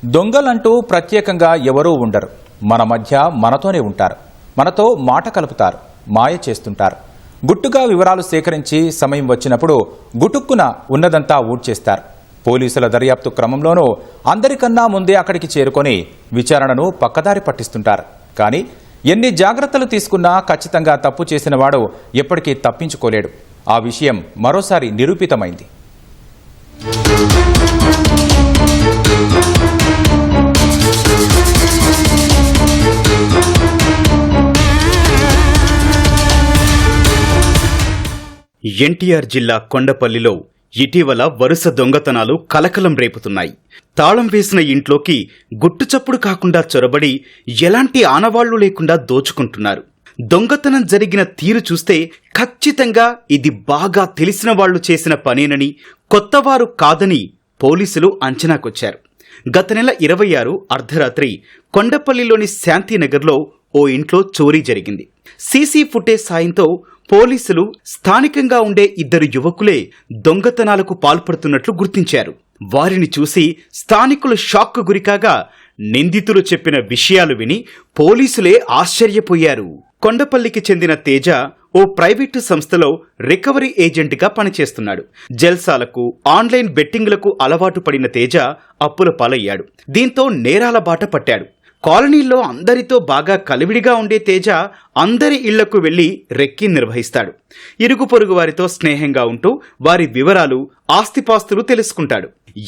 దొంగలంటూ ప్రత్యేకంగా ఎవరూ ఉండరు. మన మధ్య మనతోనే ఉంటారు. మనతో మాట కలుపుతారు, మాయ చేస్తుంటారు. గుట్టుగా వివరాలు సేకరించి సమయం వచ్చినప్పుడు గుటుక్కున ఉన్నదంతా ఊడ్చేస్తారు. పోలీసుల దర్యాప్తు క్రమంలోనూ అందరికన్నా ముందే అక్కడికి చేరుకొని విచారణను పక్కదారి పట్టిస్తుంటారు. కానీ ఎన్ని జాగ్రత్తలు తీసుకున్నా ఖచ్చితంగా తప్పు చేసిన వాడు ఎప్పటికీ తప్పించుకోలేడు. ఆ విషయం మరోసారి నిరూపితమైంది. ఎన్టీఆర్ జిల్లా కొండపల్లిలో ఇటీవల వరుస దొంగతనాలు కలకలం రేపుతున్నాయి. తాళం వేసిన ఇంట్లోకి గుట్టుచప్పుడు కాకుండా చొరబడి ఎలాంటి ఆనవాళ్లు లేకుండా దోచుకుంటున్నారు. దొంగతనం జరిగిన తీరు చూస్తే ఖచ్చితంగా ఇది బాగా తెలిసిన వాళ్లు చేసిన పనేనని, కొత్తవారు కాదని పోలీసులు అంచనాకొచ్చారు. గత నెల 26 అర్ధరాత్రి కొండపల్లిలోని శాంతినగర్లో ఓ ఇంట్లో చోరీ జరిగింది. సీసీ ఫుటేజ్ సాయంతో పోలీసులు స్థానికంగా ఉండే 2 యువకులే దొంగతనాలకు పాల్పడుతున్నట్లు గుర్తించారు. వారిని చూసి స్థానికులు షాక్కు గురికాగా నిందితులు చెప్పిన విషయాలు విని పోలీసులే ఆశ్చర్యపోయారు. కొండపల్లికి చెందిన తేజ ఓ ప్రైవేటు సంస్థలో రికవరీ ఏజెంట్గా పనిచేస్తున్నాడు. జల్సాలకు, ఆన్లైన్ బెట్టింగ్లకు అలవాటు పడిన తేజ అప్పుల పాలయ్యాడు. దీంతో నేరాల బాట పట్టాడు. కాలనీల్లో అందరితో బాగా కలివిడిగా ఉండే తేజ అందరి ఇళ్లకు వెళ్లి రెక్కి నిర్వహిస్తాడు. ఇరుగు పొరుగు వారితో స్నేహంగా ఉంటూ వారి వివరాలు, ఆస్తిపాస్తులు తెలుసుకుంటాడు.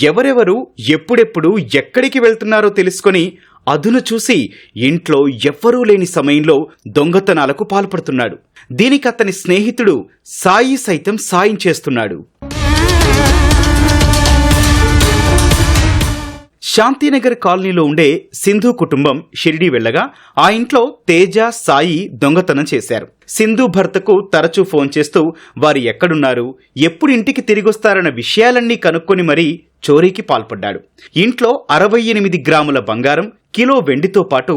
ఎవరెవరు ఎప్పుడెప్పుడు ఎక్కడికి వెళ్తున్నారో తెలుసుకొని అదును చూసి ఇంట్లో ఎవ్వరూ లేని సమయంలో దొంగతనాలకు పాల్పడుతున్నాడు. దీనికి అతని స్నేహితుడు సాయి సైతం సాయం చేస్తున్నాడు. శాంతినగర్ కాలనీలో ఉండే సింధు కుటుంబం షిరిడీ వెళ్లగా ఆ ఇంట్లో తేజ, సాయి దొంగతనం చేశారు. సింధు భర్తకు తరచూ ఫోన్ చేస్తూ వారు ఎక్కడున్నారు, ఎప్పుడు ఇంటికి తిరిగొస్తారన్న విషయాలన్నీ కనుక్కొని మరీ చోరీకి పాల్పడ్డాడు. ఇంట్లో 68 గ్రాముల బంగారం, కిలో వెండితో పాటు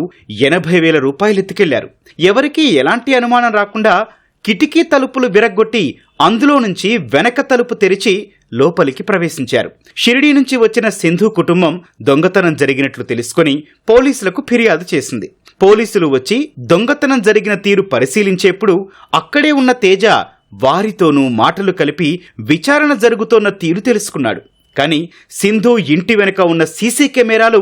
80,000 రూపాయలు ఎత్తుకెళ్లారు. ఎవరికీ ఎలాంటి అనుమానం రాకుండా కిటికీ తలుపులు విరగ్గొట్టి అందులో నుంచి వెనక తలుపు తెరిచి లోపలికి ప్రవేశించారు. షిరిడీ నుంచి వచ్చిన సింధు కుటుంబం దొంగతనం జరిగినట్లు తెలుసుకుని పోలీసులకు ఫిర్యాదు చేసింది. పోలీసులు వచ్చి దొంగతనం జరిగిన తీరు పరిశీలించేప్పుడు అక్కడే ఉన్న తేజ వారితోనూ మాటలు కలిపి విచారణ జరుగుతోన్న తీరు తెలుసుకున్నాడు. కానీ సింధు ఇంటి వెనుక ఉన్న సీసీ కెమెరాలు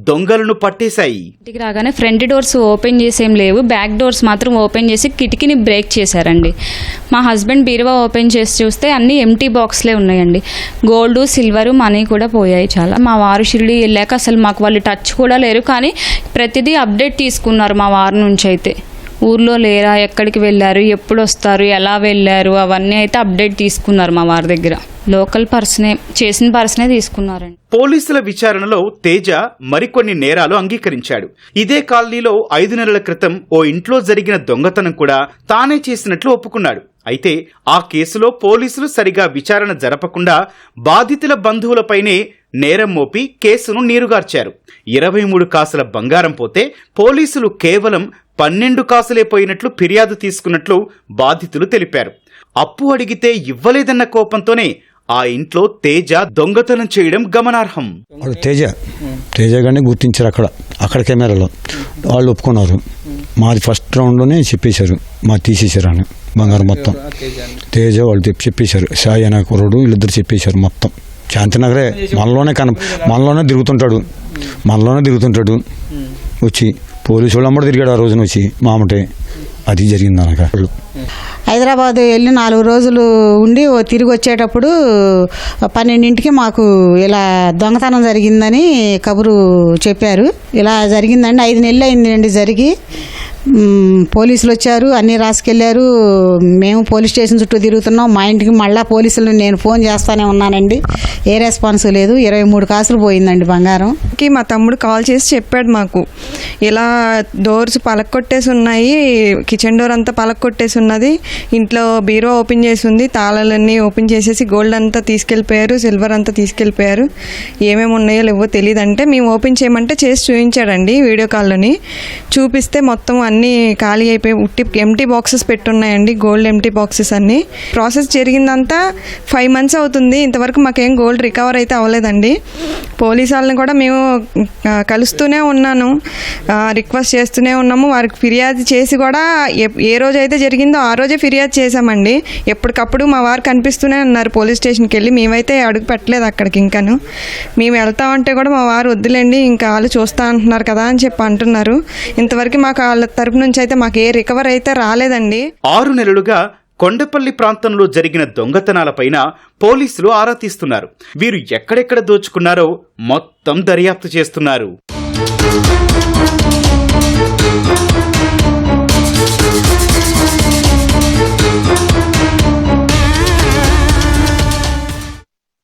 దొంగలను పట్టేశాయి. ఇంటికి రాగానే ఫ్రంట్ డోర్స్ ఓపెన్ చేసేం లేవు, బ్యాక్ డోర్స్ మాత్రం ఓపెన్ చేసి కిటికీని బ్రేక్ చేశారండి. మా హస్బెండ్ బీరువా ఓపెన్ చేసి చూస్తే అన్ని ఎంటీ బాక్స్లే ఉన్నాయండి. గోల్డ్, సిల్వర్, మనీ కూడా పోయాయి చాలా. మా వారు షిరిడీ వెళ్ళాక అసలు మాకు వాళ్ళు టచ్ కూడా లేరు. కానీ ప్రతిదీ అప్డేట్ తీసుకున్నారు మా వారి నుంచి. అయితే ఊర్లో లేరా, ఎక్కడికి వెళ్ళారు, ఎప్పుడు వస్తారు, ఎలా వెళ్ళారు అవన్నీ అయితే అప్డేట్ తీసుకున్నారు మా వారి దగ్గర. లోకల్ పర్సనే, చేసిన పర్సనే తీసుకున్నారండి. పోలీసుల విచారణలో తేజ మరికొన్ని నేరాలు అంగీకరించాడు. ఇదే కాలనీలో 5 నెలల క్రితం ఓ ఇంట్లో జరిగిన దొంగతనం కూడా తానే చేసినట్లు ఒప్పుకున్నాడు. అయితే ఆ కేసులో పోలీసులు సరిగా విచారణ జరపకుండా బాధితుల బంధువులపైనే నేరం మోపి కేసును నీరుగార్చారు. 23 కాసుల బంగారం పోతే పోలీసులు కేవలం 12 కాసులే పోయినట్లు ఫిర్యాదు తీసుకున్నట్లు బాధితులు తెలిపారు. అప్పు అడిగితే ఇవ్వలేదన్న కోపంతోనే ఆ ఇంట్లో తేజ దొంగతనం చేయడం గమనార్హం. తేజ గారిని గుర్తించారు. అక్కడ కెమెరాలో వాళ్ళు ఒప్పుకున్నారు. మాది ఫస్ట్ రౌండ్లోనే చెప్పేశారు, మాది తీసేశారు అని బంగారం మొత్తం. తేజ వాళ్ళు చెప్పేశారు, సాయి అనే కుర్రోడు వీళ్ళిద్దరు చెప్పేశారు మొత్తం. శాంతినగరే మనలోనే తిరుగుతుంటాడు. వచ్చి పోలీసు వాళ్ళు అమ్మడు తిరిగాడు ఆ రోజున వచ్చి మామటే. అది జరిగింది అనక. హైదరాబాద్ వెళ్ళి 4 రోజులు ఉండి తిరిగి వచ్చేటప్పుడు 12ంటికి మాకు ఇలా దొంగతనం జరిగిందని కబురు చెప్పారు. ఇలా జరిగిందండి. 5 నెలలు అయిందండి జరిగి. పోలీసులు వచ్చారు, అన్నీ రాసుకెళ్లారు. మేము పోలీస్ స్టేషన్ చుట్టూ తిరుగుతున్నాం. మా ఇంటికి మళ్ళీ పోలీసులు నేను ఫోన్ చేస్తానే ఉన్నానండి, ఏ రెస్పాన్స్ లేదు. 23 కాసులు పోయిందండి బంగారం. మా తమ్ముడు కాల్ చేసి చెప్పాడు మాకు, ఇలా డోర్స్ పలక్కొట్టేసి ఉన్నాయి, కిచెన్ డోర్ అంతా పలక్కొట్టేసి ఉన్నది, ఇంట్లో బీరో ఓపెన్ చేసి ఉంది, తాళాలన్నీ ఓపెన్ చేసేసి గోల్డ్ అంతా తీసుకెళ్ళిపోయారు, సిల్వర్ అంతా తీసుకెళ్ళిపోయారు, ఏమేమి ఉన్నాయో లేవో తెలియదంటే మేము ఓపెన్ చేయమంటే చేసి చూపించాడండి. వీడియో కాల్లోని చూపిస్తే మొత్తం అన్నీ ఖాళీ అయిపోయి ఎంటీ బాక్సెస్ పెట్టున్నాయండి, గోల్డ్ ఎంటీ బాక్సెస్ అన్నీ. ప్రాసెస్ జరిగిందంతా 5 months అవుతుంది. ఇంతవరకు మాకేం గోల్డ్ రికవర్ అయితే అవ్వలేదండి. పోలీసు వాళ్ళని కూడా మేము కలుస్తూనే ఉన్నాను, రిక్వెస్ట్ చేస్తూనే ఉన్నాము. వారికి ఫిర్యాదు చేసి కూడా ఏ రోజైతే జరిగిందో ఆ రోజే ఫిర్యాదు చేశామండి. ఎప్పటికప్పుడు మా వారు కనిపిస్తూనే ఉన్నారు పోలీస్ స్టేషన్కి వెళ్ళి. మేమైతే అడుగు పెట్టలేదు అక్కడికి. ఇంకాను మేము వెళ్తామంటే కూడా మా వారు వద్దులేండి, ఇంకా వాళ్ళు చూస్తా అంటున్నారు కదా అని చెప్పి అంటున్నారు. ఇంతవరకు మాకు వాళ్ళ తరపు నుంచి అయితే మాకు ఏ రికవర్ అయితే రాలేదండి. 6 నెలలుగా కొండపల్లి ప్రాంతంలో జరిగిన దొంగతనాలపైన పోలీసులు ఆరా తీస్తున్నారు. వీరు ఎక్కడెక్కడ దోచుకున్నారో మొత్తం దర్యాప్తు చేస్తున్నారు.